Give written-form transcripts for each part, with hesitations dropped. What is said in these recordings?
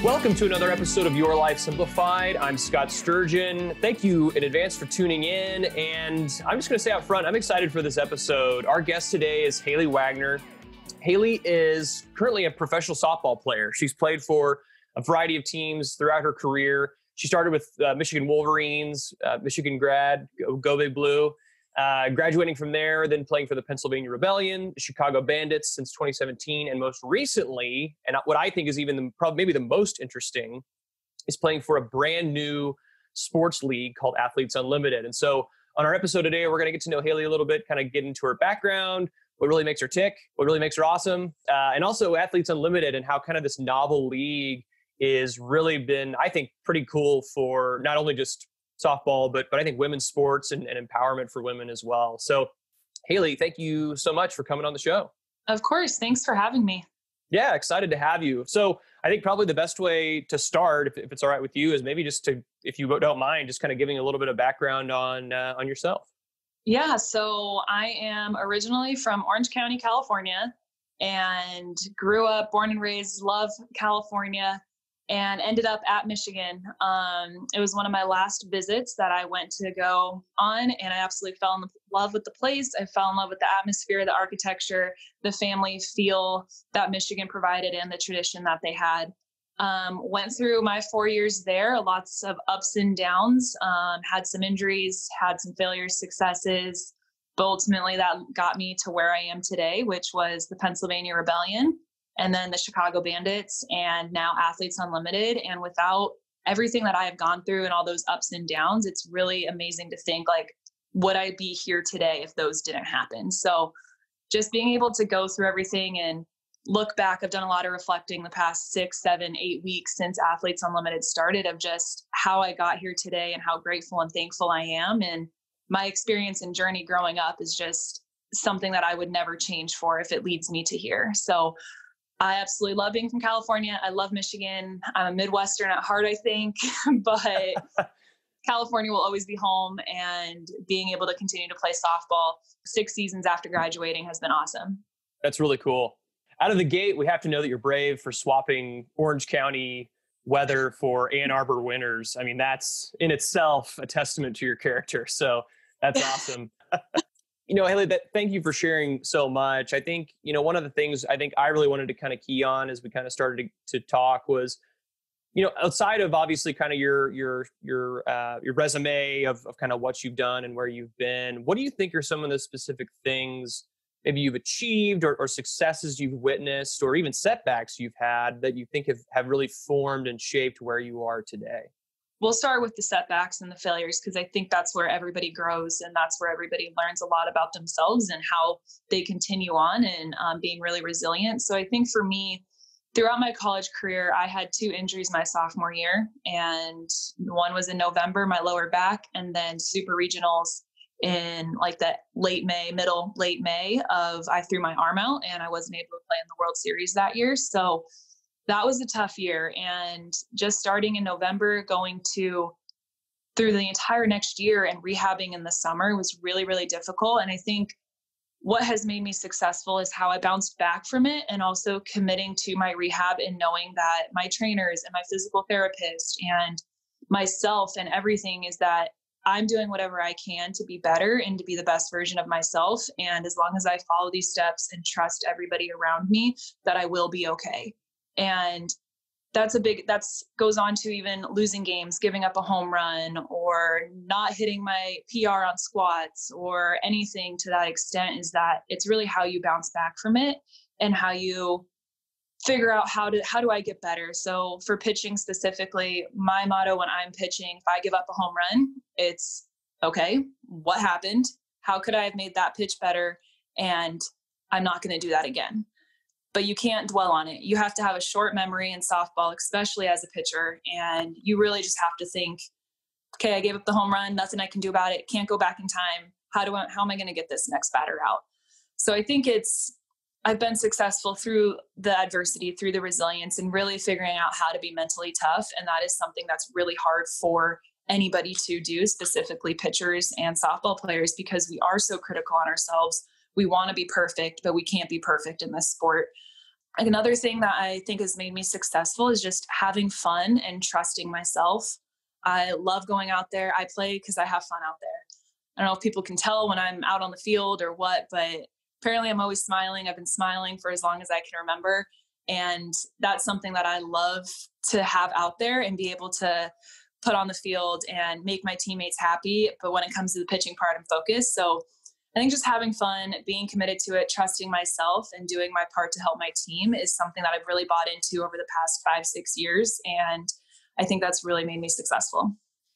Welcome to another episode of Your Life Simplified. I'm Scott Sturgeon. Thank you in advance for tuning in. And I'm just going to say out front, I'm excited for this episode. Our guest today is Haylie Wagner. Haylie is currently a professional softball player. She's played for a variety of teams throughout her career. She started with Michigan Wolverines, Michigan grad, Go Big Blue. Graduating from there, then playing for the Pennsylvania Rebellion, the Chicago Bandits since 2017, and most recently, and what I think is even maybe the most interesting, is playing for a brand new sports league called Athletes Unlimited. And so on our episode today, we're going to get to know Haylie a little bit, kind of get into her background, what really makes her tick, what really makes her awesome, and also Athletes Unlimited and how kind of this novel league is really been, I think, pretty cool for not only just softball, but I think women's sports and empowerment for women as well. So Haylie, thank you so much for coming on the show. Of course. Thanks for having me. Yeah, excited to have you. So I think probably the best way to start, if it's all right with you, is maybe just to, if you don't mind, just kind of giving a little bit of background on yourself. Yeah. So I am originally from Orange County, California, and grew up, born and raised, love California, and ended up at Michigan. It was one of my last visits that I went to go on, and I absolutely fell in love with the place. I fell in love with the atmosphere, the architecture, the family feel that Michigan provided, and the tradition that they had. Went through my 4 years there, lots of ups and downs, had some injuries, had some failures, successes, but ultimately that got me to where I am today, which was the Pennsylvania Rebellion, and then the Chicago Bandits, and now Athletes Unlimited. And without everything that I have gone through and all those ups and downs, it's really amazing to think, like, would I be here today if those didn't happen? So just being able to go through everything and look back, I've done a lot of reflecting the past 6, 7, 8 weeks since Athletes Unlimited started, of just how I got here today and how grateful and thankful I am. And my experience and journey growing up is just something that I would never change for if it leads me to here. So I absolutely love being from California. I love Michigan. I'm a Midwestern at heart, I think, but California will always be home, and being able to continue to play softball 6 seasons after graduating has been awesome. That's really cool. Out of the gate, we have to know that you're brave for swapping Orange County weather for Ann Arbor winters. I mean, that's in itself a testament to your character. So that's awesome. Haylie, thank you for sharing so much. I think, one of the things I think I really wanted to kind of key on as we kind of started to talk was, outside of obviously kind of your resume of kind of what you've done and where you've been, what do you think are some of the specific things maybe you've achieved or successes you've witnessed, or even setbacks you've had that you think have really formed and shaped where you are today? We'll start with the setbacks and the failures, because I think that's where everybody grows, and that's where everybody learns a lot about themselves and how they continue on and being really resilient. So I think for me, throughout my college career, I had 2 injuries my sophomore year, and one was in November, my lower back, and then super regionals in like that late May I threw my arm out and I wasn't able to play in the World Series that year. So that was a tough year. And just starting in November, going through the entire next year and rehabbing in the summer was really, really difficult. And I think what has made me successful is how I bounced back from it, and also committing to my rehab and knowing that my trainers and my physical therapist and myself and everything is that I'm doing whatever I can to be better and to be the best version of myself. And as long as I follow these steps and trust everybody around me, that I will be okay. And that's goes on to even losing games, giving up a home run, or not hitting my PR on squats, or anything to that extent, is that it's really how you bounce back from it and how you figure out how do I get better. So for pitching specifically, my motto when I'm pitching, if I give up a home run, it's okay, what happened? How could I have made that pitch better? And I'm not going to do that again. But you can't dwell on it. You have to have a short memory in softball, especially as a pitcher. And you really just have to think, okay, I gave up the home run, nothing I can do about it. Can't go back in time. How am I going to get this next batter out? So I think I've been successful through the adversity, through the resilience, and really figuring out how to be mentally tough. And that is something that's really hard for anybody to do, specifically pitchers and softball players, because we are so critical on ourselves. We want to be perfect, but we can't be perfect in this sport. Like another thing that I think has made me successful is just having fun and trusting myself. I love going out there. I play because I have fun out there. I don't know if people can tell when I'm out on the field or what, but apparently I'm always smiling. I've been smiling for as long as I can remember. And that's something that I love to have out there and be able to put on the field and make my teammates happy. But when it comes to the pitching part, I'm focused. So I think just having fun, being committed to it, trusting myself, and doing my part to help my team is something that I've really bought into over the past 5-6 years. And I think that's really made me successful.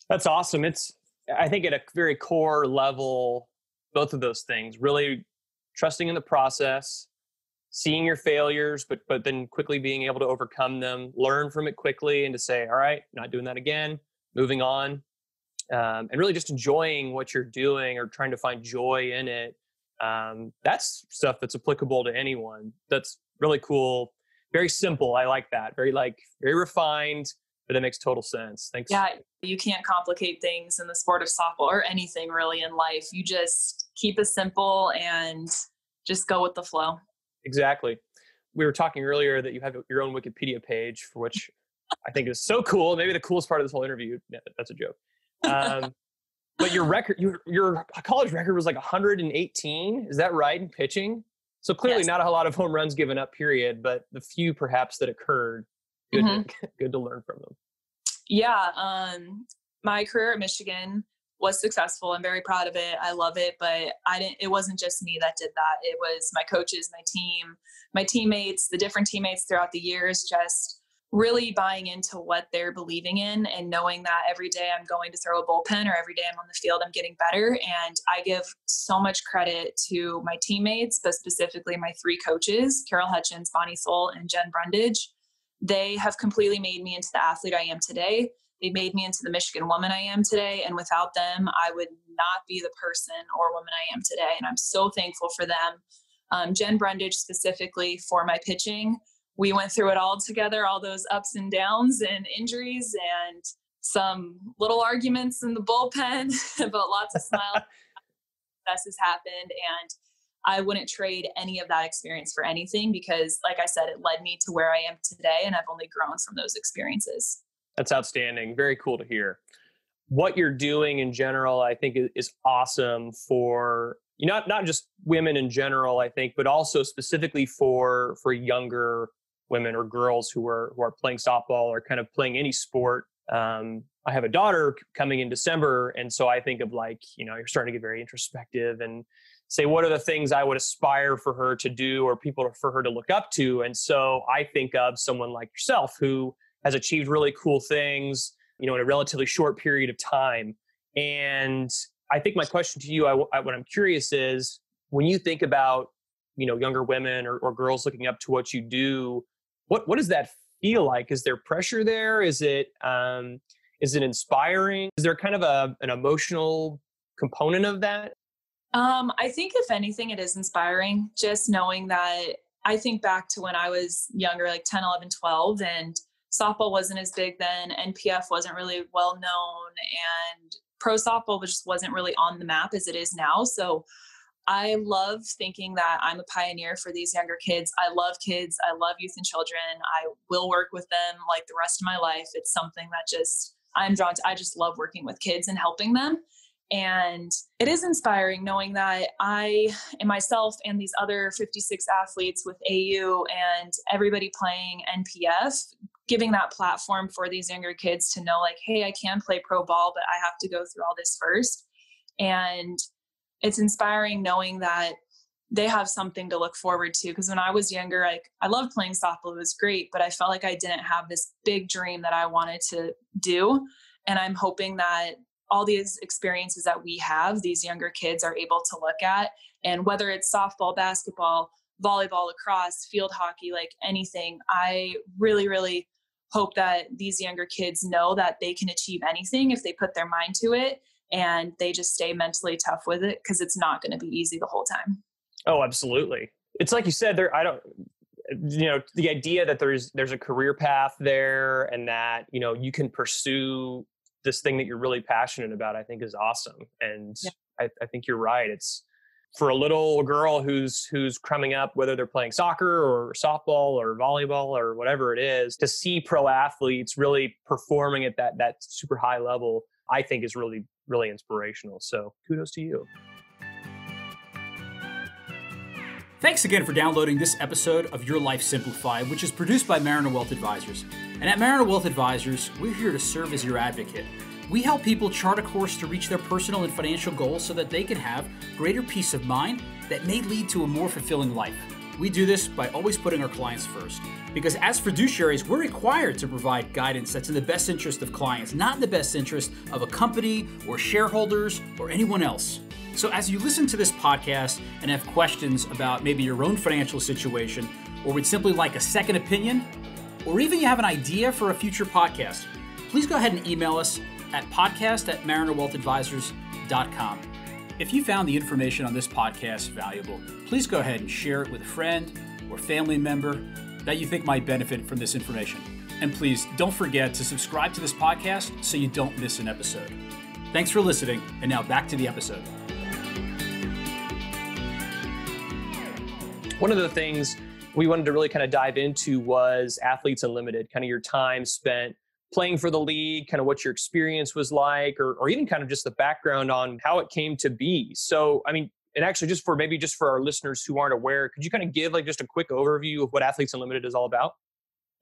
That's awesome. I think at a very core level, both of those things, really trusting in the process, seeing your failures, but then quickly being able to overcome them, learn from it quickly, and to say, all right, not doing that again, moving on. And really just enjoying what you're doing or trying to find joy in it. That's stuff that's applicable to anyone. That's really cool. Very simple. I like that. Very refined, but it makes total sense. Thanks. Yeah, you can't complicate things in the sport of softball or anything really in life. You just keep it simple and just go with the flow. Exactly. We were talking earlier that you have your own Wikipedia page, for which I think is so cool. Maybe the coolest part of this whole interview. No, that's a joke. But your record, your college record was like 118. Is that right in pitching? So clearly Yes. not a lot of home runs given up, period, but the few perhaps that occurred, good to learn from them. Yeah. My career at Michigan was successful. I'm very proud of it. I love it, but it wasn't just me that did that. It was my coaches, my team, my teammates, the different teammates throughout the years, just really buying into what they're believing in and knowing that every day I'm going to throw a bullpen or every day I'm on the field, I'm getting better. And I give so much credit to my teammates, but specifically my 3 coaches, Carol Hutchins, Bonnie Soul, and Jen Brundage. They have completely made me into the athlete I am today. They made me into the Michigan woman I am today. And without them, I would not be the person or woman I am today. And I'm so thankful for them. Jen Brundage specifically for my pitching. We went through it all together, all those ups and downs and injuries and some little arguments in the bullpen, but lots of smiles. Successes happened. And I wouldn't trade any of that experience for anything because, like I said, it led me to where I am today. And I've only grown from those experiences. That's outstanding. Very cool to hear. What you're doing in general, I think is awesome for not just women in general, I think, but also specifically for younger women or girls who are playing softball or kind of playing any sport. I have a daughter coming in December. And so I think of you're starting to get very introspective and say, what are the things I would aspire for her to do or people for her to look up to? And so I think of someone like yourself who has achieved really cool things, in a relatively short period of time. And I think my question to you, what I'm curious is, when you think about, younger women or girls looking up to what you do, what does that feel like? Is there pressure there? Is it inspiring? Is there kind of an emotional component of that? I think if anything, it is inspiring just knowing that. I think back to when I was younger, like 10, 11, 12, and softball wasn't as big then. NPF wasn't really well known and pro softball just wasn't really on the map as it is now. So I love thinking that I'm a pioneer for these younger kids. I love kids. I love youth and children. I will work with them like the rest of my life. It's something that I'm drawn to. I just love working with kids and helping them. And it is inspiring knowing that I and myself and these other 56 athletes with AU and everybody playing NPF, giving that platform for these younger kids to know hey, I can play pro ball, but I have to go through all this first. And it's inspiring knowing that they have something to look forward to. Because when I was younger, I loved playing softball. It was great, but I felt like I didn't have this big dream that I wanted to do. And I'm hoping that all these experiences that we have, these younger kids are able to look at. And whether it's softball, basketball, volleyball, lacrosse, field hockey, anything, I really, really hope that these younger kids know that they can achieve anything if they put their mind to it and they just stay mentally tough with it, because it's not going to be easy the whole time. Oh, absolutely. It's like you said there, the idea that there's a career path there and that, you can pursue this thing that you're really passionate about, I think is awesome. And yeah. I think you're right. for a little girl who's coming up, whether they're playing soccer or softball or volleyball or whatever it is, to see pro athletes really performing at that super high level, I think is really, really inspirational. So kudos to you. Thanks again for downloading this episode of Your Life Simplified, which is produced by Mariner Wealth Advisors. And at Mariner Wealth Advisors, we're here to serve as your advocate. We help people chart a course to reach their personal and financial goals so that they can have greater peace of mind that may lead to a more fulfilling life. We do this by always putting our clients first. Because as fiduciaries, we're required to provide guidance that's in the best interest of clients, not in the best interest of a company or shareholders or anyone else. So as you listen to this podcast and have questions about maybe your own financial situation, or would simply like a second opinion, or even you have an idea for a future podcast, please go ahead and email us at podcast@marinerwealthadvisors.com. If you found the information on this podcast valuable, please go ahead and share it with a friend or family member that you think might benefit from this information. And please don't forget to subscribe to this podcast so you don't miss an episode. Thanks for listening, and now back to the episode. One of the things we wanted to really kind of dive into was Athletes Unlimited, kind of your time spent playing for the league, kind of what your experience was like, or even kind of just the background on how it came to be. So, I mean, and actually just for our listeners who aren't aware, could you kind of give like just a quick overview of what Athletes Unlimited is all about?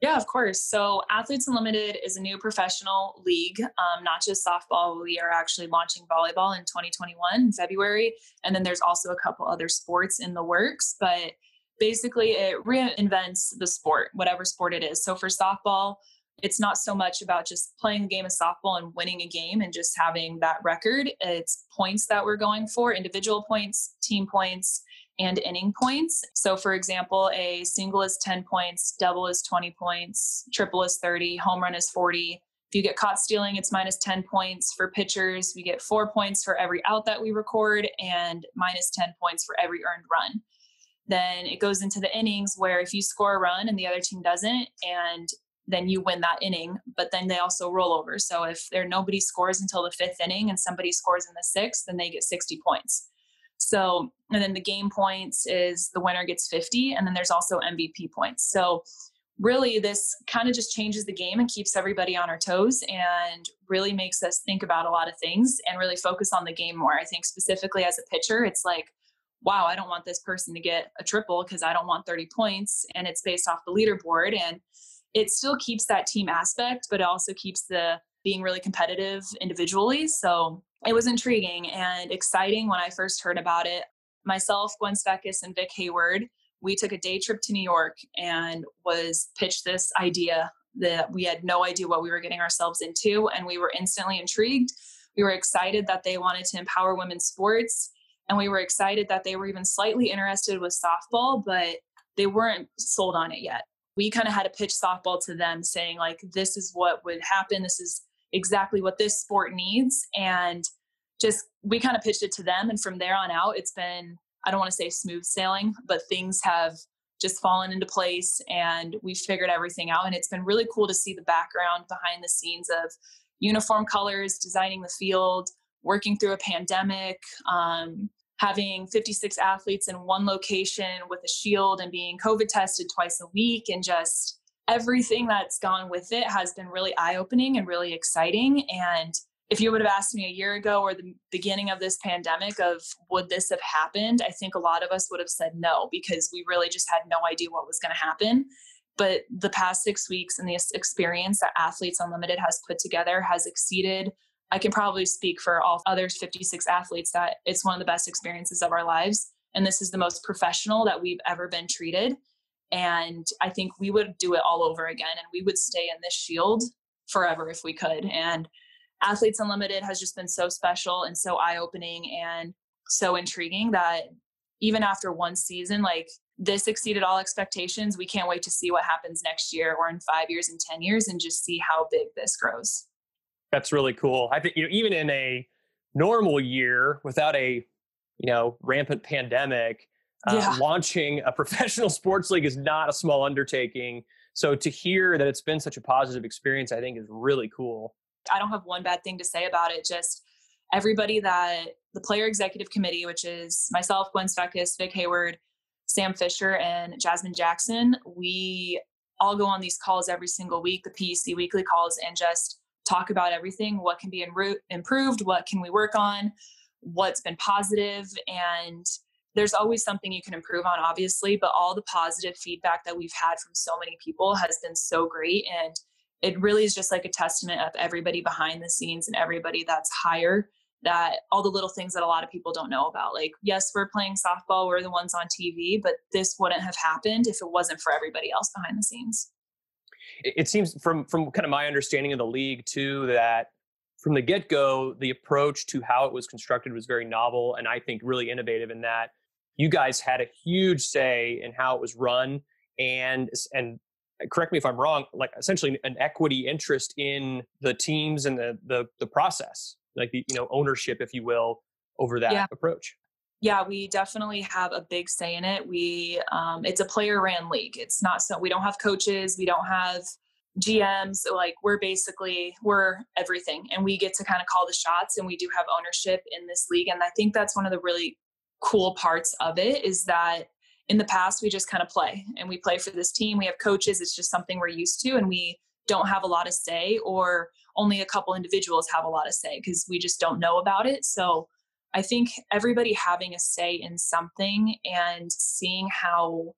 Yeah, of course. So Athletes Unlimited is a new professional league, not just softball. We are actually launching volleyball in 2021 in February. And then there's also a couple other sports in the works, but basically it reinvents the sport, whatever sport it is. So for softball, it's not so much about just playing a game of softball and winning a game and just having that record. It's points that we're going for, individual points, team points, and inning points. So for example, a single is 10 points, double is 20 points, triple is 30, home run is 40. If you get caught stealing, it's minus 10 points. For pitchers, we get 4 points for every out that we record and minus 10 points for every earned run. Then it goes into the innings where if you score a run and the other team doesn't, and then you win that inning, but then they also roll over. So if nobody scores until the 5th inning and somebody scores in the 6th, then they get 60 points. So, and then the game points is the winner gets 50, and then there's also MVP points. So really this kind of just changes the game and keeps everybody on our toes and really makes us think about a lot of things and really focus on the game more. I think specifically as a pitcher, it's like, wow, I don't want this person to get a triple because I don't want 30 points, and it's based off the leaderboard. And it still keeps that team aspect, but it also keeps the being really competitive individually. So it was intriguing and exciting when I first heard about it. Myself, Gwen Speckis, and Vic Hayward, we took a day trip to New York and was pitched this idea that we had no idea what we were getting ourselves into. And we were instantly intrigued. We were excited that they wanted to empower women's sports. And we were excited that they were even slightly interested with softball, but they weren't sold on it yet. We kind of had to pitch softball to them saying like, this is what would happen. This is exactly what this sport needs. And just, we kind of pitched it to them. And from there on out, it's been, I don't want to say smooth sailing, but things have just fallen into place and we figured everything out. And it's been really cool to see the background behind the scenes of uniform colors, designing the field, working through a pandemic, having 56 athletes in one location with a shield and being COVID tested twice a week, and just everything that's gone with it has been really eye-opening and really exciting. And if you would have asked me a year ago or the beginning of this pandemic of would this have happened, I think a lot of us would have said no, because we really just had no idea what was going to happen. But the past 6 weeks and the experience that Athletes Unlimited has put together has exceeded. I can probably speak for all other 56 athletes that it's one of the best experiences of our lives. And this is the most professional that we've ever been treated. And I think we would do it all over again. And we would stay in this shield forever if we could. And Athletes Unlimited has just been so special and so eye-opening and so intriguing that even after one season, like this exceeded all expectations. We can't wait to see what happens next year or in 5 years and 10 years and just see how big this grows. That's really cool. I think, even in a normal year without a, rampant pandemic, launching a professional sports league is not a small undertaking. So to hear that it's been such a positive experience, I think is really cool. I don't have one bad thing to say about it. Just everybody that the player executive committee, which is myself, Gwen Speckis, Vic Hayward, Sam Fisher, and Jasmine Jackson, we all go on these calls every single week, the PEC weekly calls, and just talk about everything. What can be improved? What can we work on? What's been positive? And there's always something you can improve on, obviously, but all the positive feedback that we've had from so many people has been so great. And it really is just like a testament of everybody behind the scenes and everybody that's higher, that all the little things that a lot of people don't know about. Like, yes, we're playing softball, we're the ones on TV, but this wouldn't have happened if it wasn't for everybody else behind the scenes. It seems from kind of my understanding of the league too, that from the get-go, the approach to how it was constructed was very novel, and I think really innovative in that you guys had a huge say in how it was run, and correct me if I'm wrong, like essentially an equity interest in the teams and the process, like the ownership, if you will, over that approach. Yeah, we definitely have a big say in it. It's a player-ran league. It's not so, we don't have coaches, we don't have GMs. Like, we're everything, and we get to kind of call the shots, and we do have ownership in this league. And I think that's one of the really cool parts of it, is that in the past we just kind of play, and we play for this team. We have coaches. It's just something we're used to, and we don't have a lot of say, or only a couple individuals have a lot of say because we just don't know about it. So I think everybody having a say in something and seeing how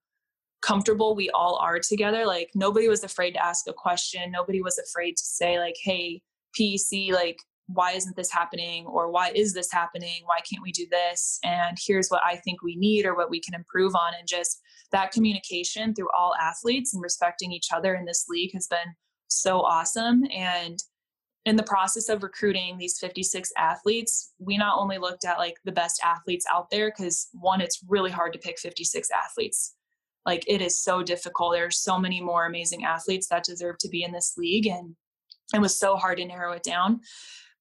comfortable we all are together. Like, nobody was afraid to ask a question. Nobody was afraid to say, like, hey, PEC, like, why isn't this happening? Or why is this happening? Why can't we do this? And here's what I think we need, or what we can improve on. And just that communication through all athletes and respecting each other in this league has been so awesome. And in the process of recruiting these 56 athletes, we not only looked at like the best athletes out there, because one, it's really hard to pick 56 athletes. Like, it is so difficult. There's so many more amazing athletes that deserve to be in this league, and it was so hard to narrow it down.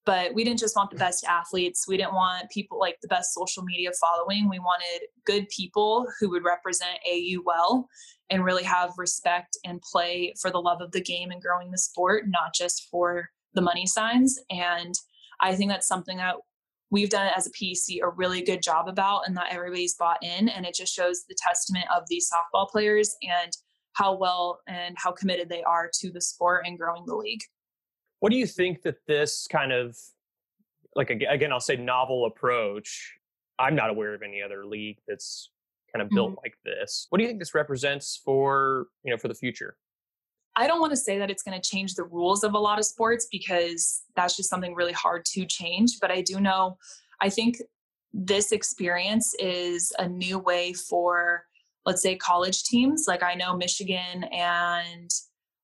But we didn't just want the best athletes. We didn't want people like the best social media following. We wanted good people who would represent AU well and really have respect and play for the love of the game and growing the sport, not just for the money signs. And I think that's something that we've done as a PEC a really good job about, and that everybody's bought in. And it just shows the testament of these softball players and how well and how committed they are to the sport and growing the league. What do you think that this kind of, like, again, I'll say novel approach, I'm not aware of any other league that's kind of built like this. What do you think this represents for the future? I don't want to say that it's going to change the rules of a lot of sports, because that's just something really hard to change. But I do know, I think this experience is a new way for, let's say, college teams. Like, I know Michigan and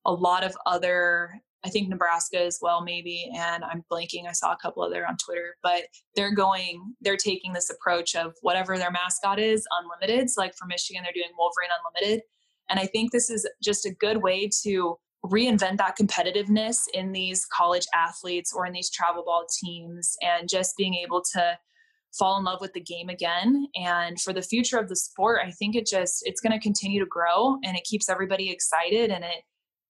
a lot of other, I think Nebraska as well, maybe. And I'm blanking. I saw a couple other on Twitter, but they're taking this approach of whatever their mascot is, unlimited. So like for Michigan, they're doing Wolverine Unlimited. And I think this is just a good way to reinvent that competitiveness in these college athletes or in these travel ball teams, and just being able to fall in love with the game again. And for the future of the sport, I think it's going to continue to grow, and it keeps everybody excited, and it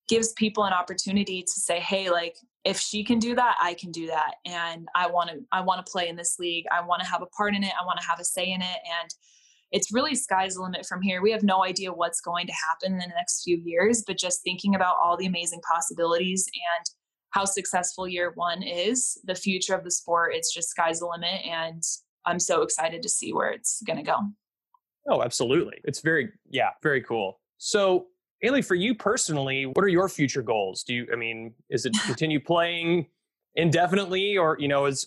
gives people an opportunity to say, hey, like, if she can do that, I can do that. And I want to play in this league. I want to have a part in it. I want to have a say in it. And it's really sky's the limit from here. We have no idea what's going to happen in the next few years, but just thinking about all the amazing possibilities and how successful year one is, the future of the sport, it's just sky's the limit. And I'm so excited to see where it's going to go. Oh, absolutely. It's very cool. So, Haylie, for you personally, what are your future goals? Is it continue playing indefinitely, or,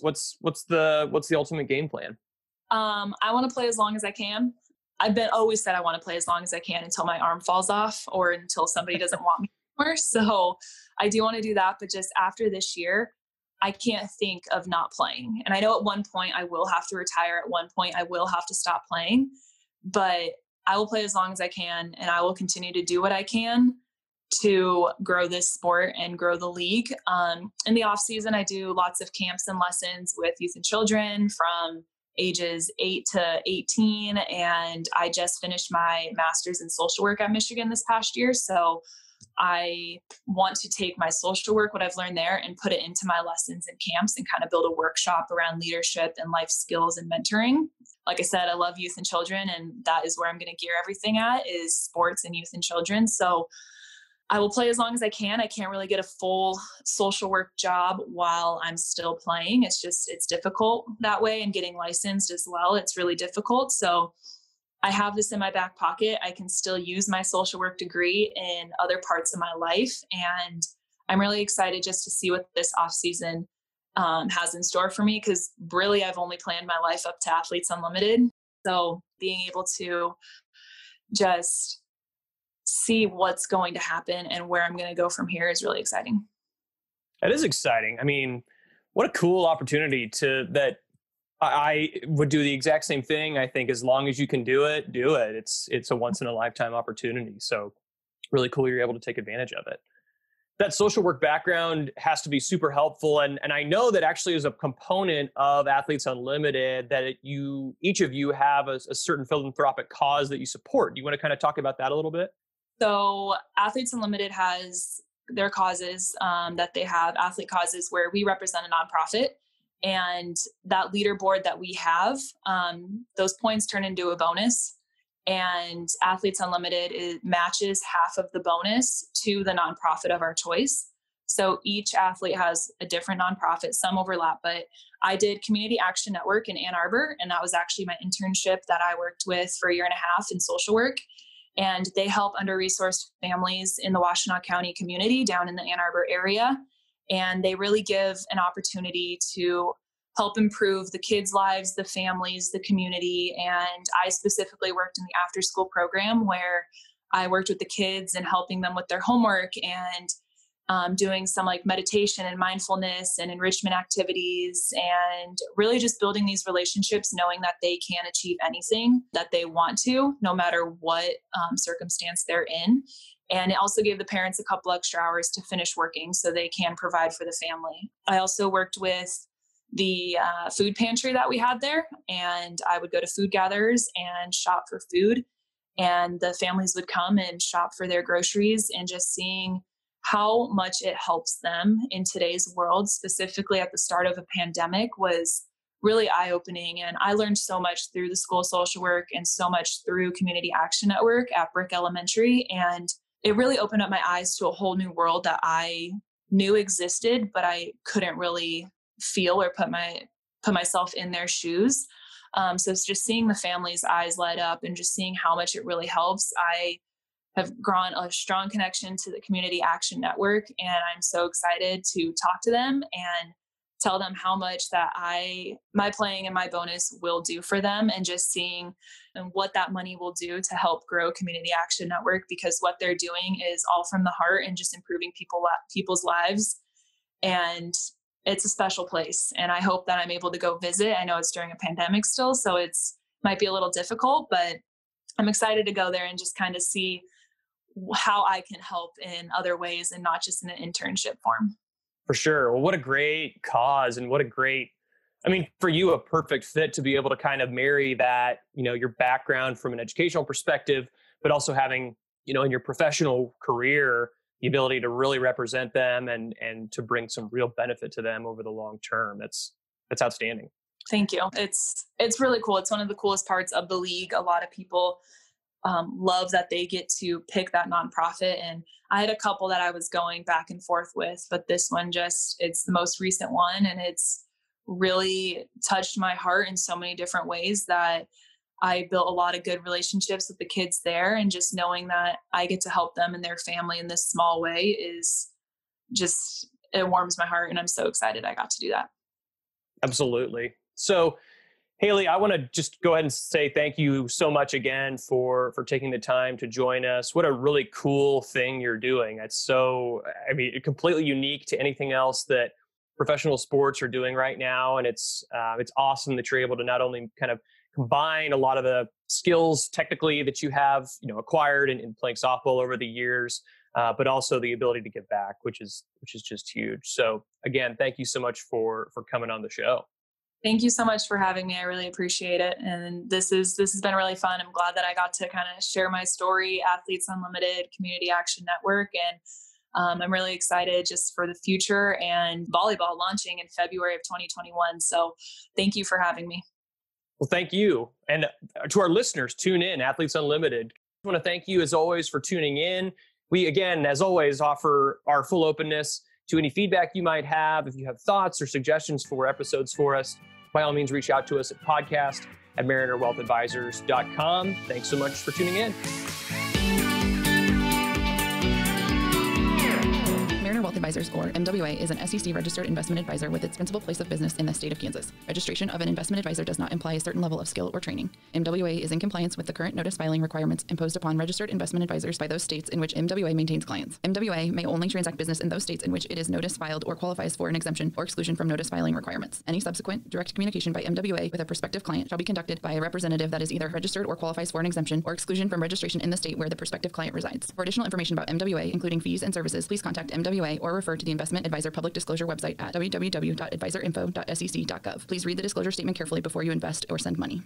what's the ultimate game plan? I want to play as long as I can. I've always said I want to play as long as I can until my arm falls off or until somebody doesn't want me anymore. So I do want to do that. But just after this year, I can't think of not playing. And I know at one point I will have to retire. At one point I will have to stop playing. But I will play as long as I can, and I will continue to do what I can to grow this sport and grow the league. In the off season, I do lots of camps and lessons with youth and children from ages 8 to 18. And I just finished my master's in social work at Michigan this past year. So I want to take my social work, what I've learned there, and put it into my lessons and camps and kind of build a workshop around leadership and life skills and mentoring. Like I said, I love youth and children, and that is where I'm going to gear everything at, is sports and youth and children. So I will play as long as I can. I can't really get a full social work job while I'm still playing. It's difficult that way, and getting licensed as well. It's really difficult. So I have this in my back pocket. I can still use my social work degree in other parts of my life. And I'm really excited just to see what this off season has in store for me, because really I've only planned my life up to Athletes Unlimited. So being able to just see what's going to happen and where I'm going to go from here is really exciting. That is exciting. I mean, what a cool opportunity that I would do the exact same thing. I think as long as you can do it, do it. It's a once in a lifetime opportunity. So really cool you're able to take advantage of it. That social work background has to be super helpful. And I know that actually is a component of Athletes Unlimited, that each of you have a certain philanthropic cause that you support. Do you want to kind of talk about that a little bit? So Athletes Unlimited has their causes that they have, athlete causes, where we represent a nonprofit. And that leaderboard that we have, those points turn into a bonus. And Athletes Unlimited matches half of the bonus to the nonprofit of our choice. So each athlete has a different nonprofit. Some overlap, but I did Community Action Network in Ann Arbor, and that was actually my internship that I worked with for a year and a half in social work. And they help under-resourced families in the Washtenaw County community down in the Ann Arbor area. And they really give an opportunity to help improve the kids' lives, the families, the community. And I specifically worked in the after-school program, where I worked with the kids and helping them with their homework and doing some like meditation and mindfulness and enrichment activities, and really just building these relationships, knowing that they can achieve anything that they want to, no matter what circumstance they're in. And it also gave the parents a couple extra hours to finish working so they can provide for the family. I also worked with the food pantry that we had there, and I would go to food gatherers and shop for food, and the families would come and shop for their groceries, and just seeing how much it helps them in today's world, specifically at the start of a pandemic, was really eye-opening. And I learned so much through the school social work and so much through Community Action Network at Brick Elementary. And it really opened up my eyes to a whole new world that I knew existed, but I couldn't really feel or put myself in their shoes. So it's just seeing the family's eyes light up and just seeing how much it really helps. I have grown a strong connection to the Community Action Network, and I'm so excited to talk to them and tell them how much that my playing and my bonus will do for them, and just seeing and what that money will do to help grow Community Action Network, because what they're doing is all from the heart and just improving people's lives. And it's a special place, and I hope that I'm able to go visit. I know it's during a pandemic still, so it's might be a little difficult, but I'm excited to go there and just kind of see how I can help in other ways and not just in an internship form. For sure. Well, what a great cause, and for you, a perfect fit to be able to kind of marry that, your background from an educational perspective, but also having, in your professional career, the ability to really represent them and to bring some real benefit to them over the long term. That's outstanding. Thank you. It's really cool. It's one of the coolest parts of the league. A lot of people love that they get to pick that nonprofit. And I had a couple that I was going back and forth with, but this one it's the most recent one. And it's really touched my heart in so many different ways that I built a lot of good relationships with the kids there. And just knowing that I get to help them and their family in this small way is just, it warms my heart. And I'm so excited I got to do that. Absolutely. So Haylie, I want to just go ahead and say thank you so much again for taking the time to join us. What a really cool thing you're doing. It's completely unique to anything else that professional sports are doing right now. And it's awesome that you're able to not only kind of combine a lot of the skills technically that you have, acquired in playing softball over the years, but also the ability to give back, which is just huge. So again, thank you so much for coming on the show. Thank you so much for having me. I really appreciate it. And this has been really fun. I'm glad that I got to kind of share my story, Athletes Unlimited Community Action Network. And I'm really excited just for the future and volleyball launching in February of 2021. So thank you for having me. Well, thank you. And to our listeners, tune in, Athletes Unlimited. I want to thank you as always for tuning in. We, again, as always, offer our full openness to any feedback you might have. If you have thoughts or suggestions for episodes for us, by all means, reach out to us at podcast@marinerwealthadvisors.com. Thanks so much for tuning in. Wealth Advisors, or MWA, is an SEC-registered investment advisor with its principal place of business in the state of Kansas. Registration of an investment advisor does not imply a certain level of skill or training. MWA is in compliance with the current notice filing requirements imposed upon registered investment advisors by those states in which MWA maintains clients. MWA may only transact business in those states in which it is notice filed or qualifies for an exemption or exclusion from notice filing requirements. Any subsequent direct communication by MWA with a prospective client shall be conducted by a representative that is either registered or qualifies for an exemption or exclusion from registration in the state where the prospective client resides. For additional information about MWA, including fees and services, please contact MWA or refer to the Investment Advisor Public Disclosure website at www.advisorinfo.sec.gov. Please read the disclosure statement carefully before you invest or send money.